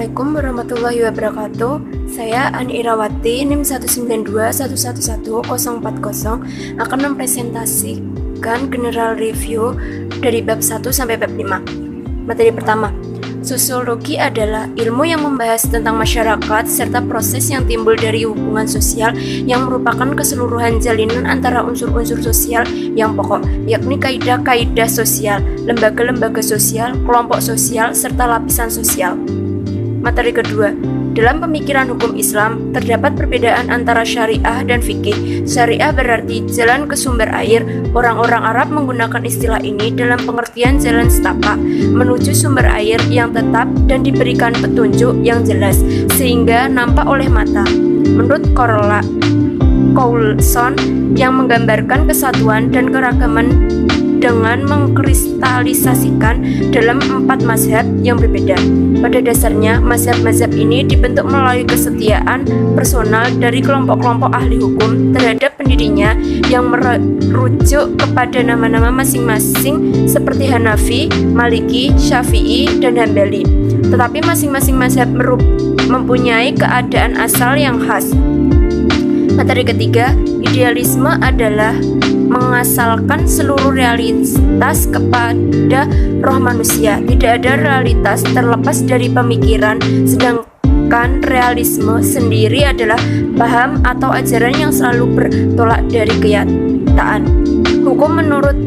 Assalamualaikum warahmatullahi wabarakatuh. Saya Ani Irawati, NIM 192111040 akan mempresentasikan general review dari bab 1 sampai bab 5. Materi pertama, sosiologi adalah ilmu yang membahas tentang masyarakat serta proses yang timbul dari hubungan sosial yang merupakan keseluruhan jalinan antara unsur-unsur sosial yang pokok, yakni kaidah-kaidah sosial, lembaga-lembaga sosial, kelompok sosial, serta lapisan sosial. Materi kedua, dalam pemikiran hukum Islam, terdapat perbedaan antara syariah dan fikih. Syariah berarti jalan ke sumber air. Orang-orang Arab menggunakan istilah ini dalam pengertian jalan setapak menuju sumber air yang tetap dan diberikan petunjuk yang jelas, sehingga nampak oleh mata. Menurut Coulson, yang menggambarkan kesatuan dan keragaman dengan mengkristalisasikan dalam 4 mazhab yang berbeda. Pada dasarnya, mazhab-mazhab ini dibentuk melalui kesetiaan personal dari kelompok-kelompok ahli hukum terhadap pendirinya yang merujuk kepada nama-nama masing-masing seperti Hanafi, Maliki, Syafi'i, dan Hambali. Tetapi masing-masing mazhab mempunyai keadaan asal yang khas. Materi ketiga, idealisme adalah mengasalkan seluruh realitas kepada roh manusia. Tidak ada realitas terlepas dari pemikiran, sedangkan realisme sendiri adalah paham atau ajaran yang selalu bertolak dari kenyataan. Hukum menurut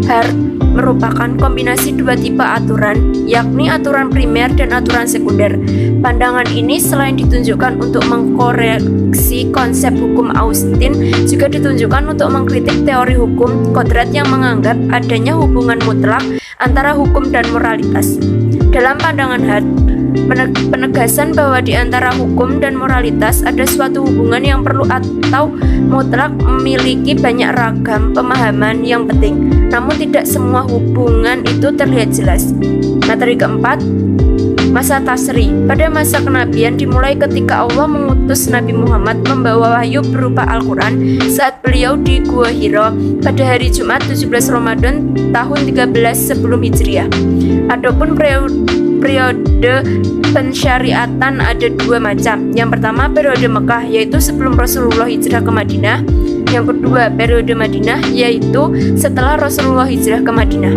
Hart merupakan kombinasi 2 tipe aturan, yakni aturan primer dan aturan sekunder. Pandangan ini selain ditunjukkan untuk mengkoreksi konsep hukum Austin, juga ditunjukkan untuk mengkritik teori hukum kodrat yang menganggap adanya hubungan mutlak antara hukum dan moralitas. Dalam pandangan Hart, penegasan bahwa di antara hukum dan moralitas ada suatu hubungan yang perlu atau mutlak memiliki banyak ragam pemahaman yang penting, namun tidak semua hubungan itu terlihat jelas. Materi keempat, masa tasri. Pada masa kenabian dimulai ketika Allah mengutus Nabi Muhammad membawa wahyu berupa Al-Quran saat beliau di Gua Hira pada hari Jumat 17 Ramadan tahun 13 sebelum Hijriah. Adapun periode pensyariatan ada 2 macam. Yang pertama periode Mekah, yaitu sebelum Rasulullah hijrah ke Madinah. Yang kedua periode Madinah, yaitu setelah Rasulullah hijrah ke Madinah.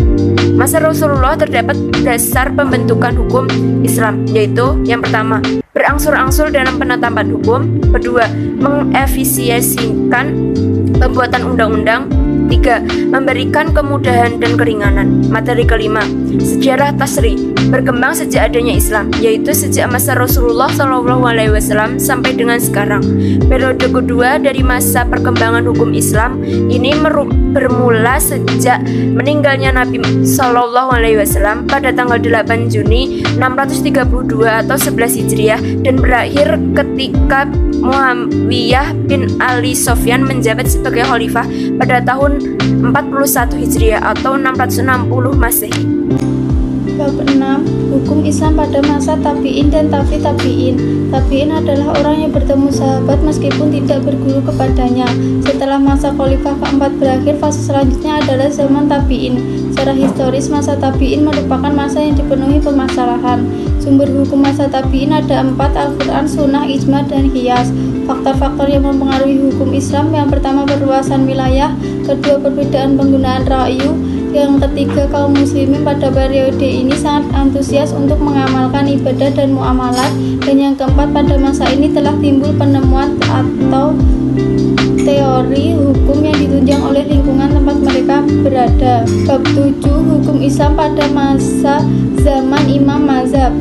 Masa Rasulullah terdapat dasar pembentukan hukum Islam, yaitu yang pertama berangsur-angsur dalam penetapan hukum, kedua mengefisiensikan pembuatan undang-undang, 3. Memberikan kemudahan dan keringanan. Materi kelima, sejarah tasri berkembang sejak adanya Islam, yaitu sejak masa Rasulullah SAW sampai dengan sekarang. Periode kedua dari masa perkembangan hukum Islam ini bermula sejak meninggalnya Nabi SAW pada tanggal 8 Juni 632 atau 11 Hijriah dan berakhir ketika Muawiyah bin Ali Sofyan menjabat sebagai khalifah pada tahun 41 Hijriah atau 660 Masehi. Bab 6. Hukum Islam pada masa tabi'in dan tabi'in. Tabi'in adalah orang yang bertemu sahabat meskipun tidak berguru kepadanya. Setelah masa khalifah keempat berakhir, fase selanjutnya adalah zaman tabi'in. Secara historis, masa tabi'in merupakan masa yang dipenuhi permasalahan. Sumber hukum masa tabi'in ada 4, Al-Quran, Sunnah, Ijma, dan Qiyas. Faktor-faktor yang mempengaruhi hukum Islam: yang pertama perluasan wilayah, kedua perbedaan penggunaan ra'yu, yang ketiga kaum muslimin pada periode ini sangat antusias untuk mengamalkan ibadah dan muamalat, dan yang keempat pada masa ini telah timbul penemuan atau teori hukum yang ditunjang oleh lingkungan tempat mereka berada. Bab 7. Hukum Islam pada masa zaman Imam Mazhab.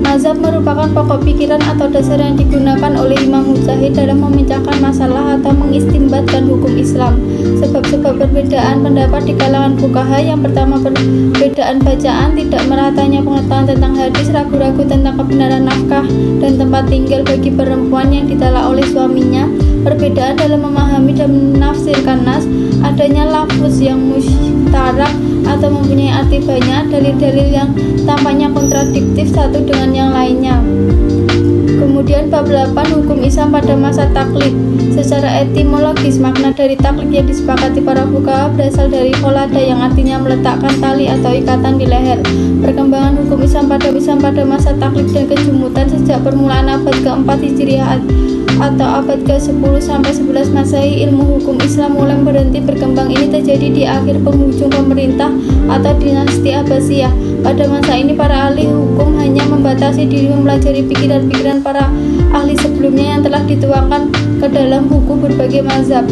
Mazhab merupakan pokok pikiran atau dasar yang digunakan oleh Imam Mujtahid dalam memecahkan masalah atau mengistinbatkan hukum Islam. Sebab-sebab perbedaan pendapat di kalangan fuqaha: yang pertama perbedaan bacaan, tidak meratanya pengetahuan tentang hadis, ragu-ragu tentang kebenaran nafkah dan tempat tinggal bagi perempuan yang ditolak oleh suaminya, perbedaan dalam memahami dan menafsirkan nas, adanya lafuz yang mustarak atau mempunyai arti banyak, dalil-dalil yang tampaknya kontradiktif satu dengan yang lainnya. Kemudian Kemudian bab 8 hukum Islam pada masa taklid. Secara etimologis, makna dari taklid yang disepakati para fuqaha berasal dari kholada yang artinya meletakkan tali atau ikatan di leher. Perkembangan hukum Islam pada masa taklid dan kejumutan sejak permulaan abad ke-4 Hijriah atau abad ke-10 sampai 11 Masehi. Ilmu hukum Islam mulai berhenti berkembang. Ini terjadi di akhir penghujung pemerintah atau dinasti Abbasiyah. Pada masa ini para ahli hukum hanya membatasi diri mempelajari pikiran-pikiran para ahli sebelumnya yang telah dituangkan ke dalam buku berbagai mazhab.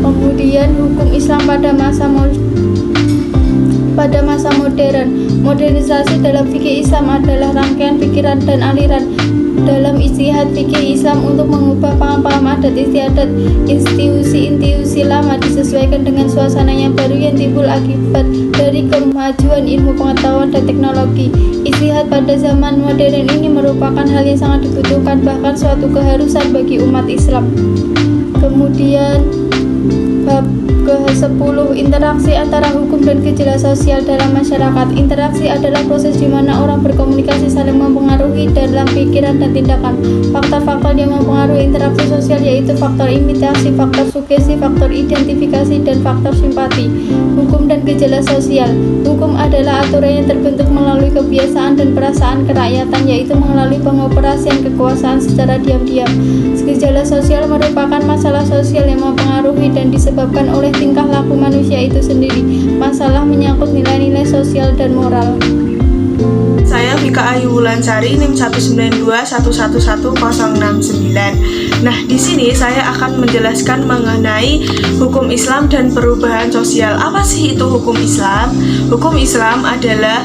Kemudian hukum Islam pada masa modern. Modernisasi dalam fikih Islam adalah rangkaian pikiran dan aliran dalam ijtihad fikih Islam untuk mengubah paham-paham adat istiadat institusi lama disesuaikan dengan suasana yang baru yang timbul akibat dari kemajuan ilmu pengetahuan dan teknologi. Ijtihad pada zaman modern ini merupakan hal yang sangat dibutuhkan, bahkan suatu keharusan bagi umat Islam. Kemudian bab ke-10 interaksi antara hukum dan gejala sosial dalam masyarakat. Interaksi adalah proses di mana orang berkomunikasi saling mempengaruhi dalam pikiran dan tindakan. Faktor-faktor yang mempengaruhi interaksi sosial yaitu faktor imitasi, faktor sugesti, faktor identifikasi, dan faktor simpati. Hukum dan gejala sosial. Hukum adalah aturan yang terbentuk melalui kebiasaan dan perasaan kerakyatan, yaitu melalui pengoperasian kekuasaan secara diam-diam. Gejala sosial merupakan masalah sosial yang mempengaruhi dan disebabkan oleh tingkah laku manusia itu sendiri. Masalah menyangkut nilai-nilai sosial dan moral. Saya Vika Ayu Wulansari, NIM 192111069. Nah, di sini saya akan menjelaskan mengenai hukum Islam dan perubahan sosial. Apa sih itu hukum Islam? Hukum Islam adalah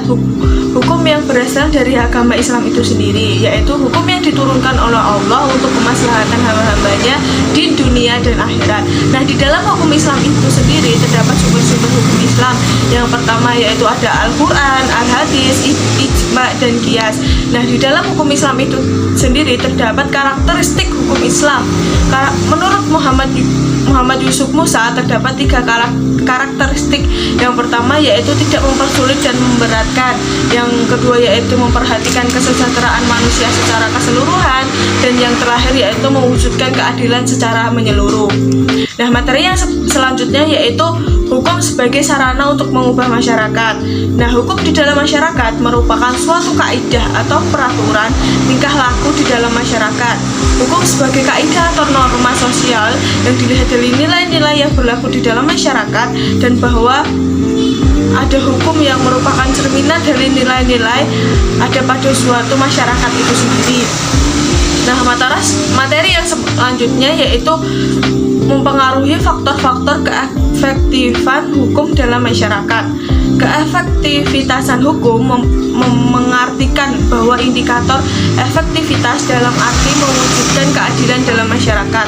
hukum yang berasal dari agama Islam itu sendiri, yaitu hukum yang diturunkan oleh Allah untuk kemaslahatan hamba-hambanya di dunia dan akhirat. Nah, di dalam hukum Islam itu sendiri terdapat sumber-sumber hukum Islam. Yang pertama yaitu ada Al-Quran, Al-Hadis, Ijma, dan Qiyas. Nah, di dalam hukum Islam itu sendiri terdapat karakteristik hukum Islam. Menurut Muhammad Yusuf Musa terdapat 3 karakteristik. Yang pertama yaitu tidak mempersulit dan memberatkan. Yang kedua yaitu memperhatikan kesejahteraan manusia secara keseluruhan. Dan yang terakhir yaitu mewujudkan keadilan secara menyeluruh. Nah, materi yang selanjutnya yaitu hukum sebagai sarana untuk mengubah masyarakat. Nah, hukum di dalam masyarakat merupakan suatu kaidah atau peraturan tingkah laku di dalam masyarakat. Hukum sebagai kaidah atau norma sosial yang dilihat dari nilai-nilai yang berlaku di dalam masyarakat, dan bahwa ada hukum yang merupakan cerminan dari nilai-nilai ada pada suatu masyarakat itu sendiri. Nah, materi yang selanjutnya yaitu mempengaruhi faktor-faktor keefektifan hukum dalam masyarakat. Keefektivitasan hukum mengartikan bahwa indikator efektivitas dalam arti mewujudkan keadilan dalam masyarakat.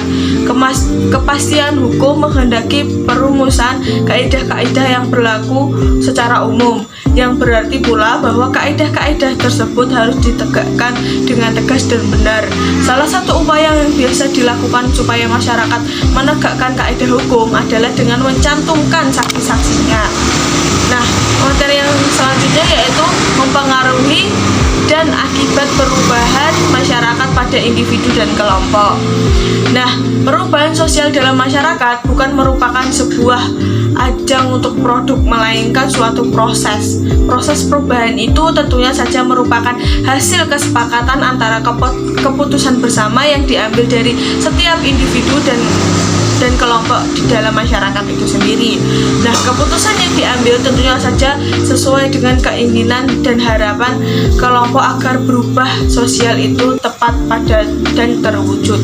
Kepastian hukum menghendaki perumusan kaidah-kaidah yang berlaku secara umum, yang berarti pula bahwa kaidah-kaidah tersebut harus ditegakkan dengan tegas dan benar. Salah satu upaya yang biasa dilakukan supaya masyarakat menegakkan kaidah hukum adalah dengan mencantumkan saksi-saksinya. Nah, materi yang selanjutnya yaitu mempengaruhi dan akibat perubahan masyarakat pada individu dan kelompok. Nah, perubahan sosial dalam masyarakat bukan merupakan sebuah ajang untuk produk, melainkan suatu proses. Proses perubahan itu tentunya saja merupakan hasil kesepakatan antara keputusan bersama yang diambil dari setiap individu dan kelompok di dalam masyarakat itu sendiri. Nah, keputusan yang diambil tentunya saja sesuai dengan keinginan dan harapan kelompok agar berubah sosial itu tepat pada dan terwujud.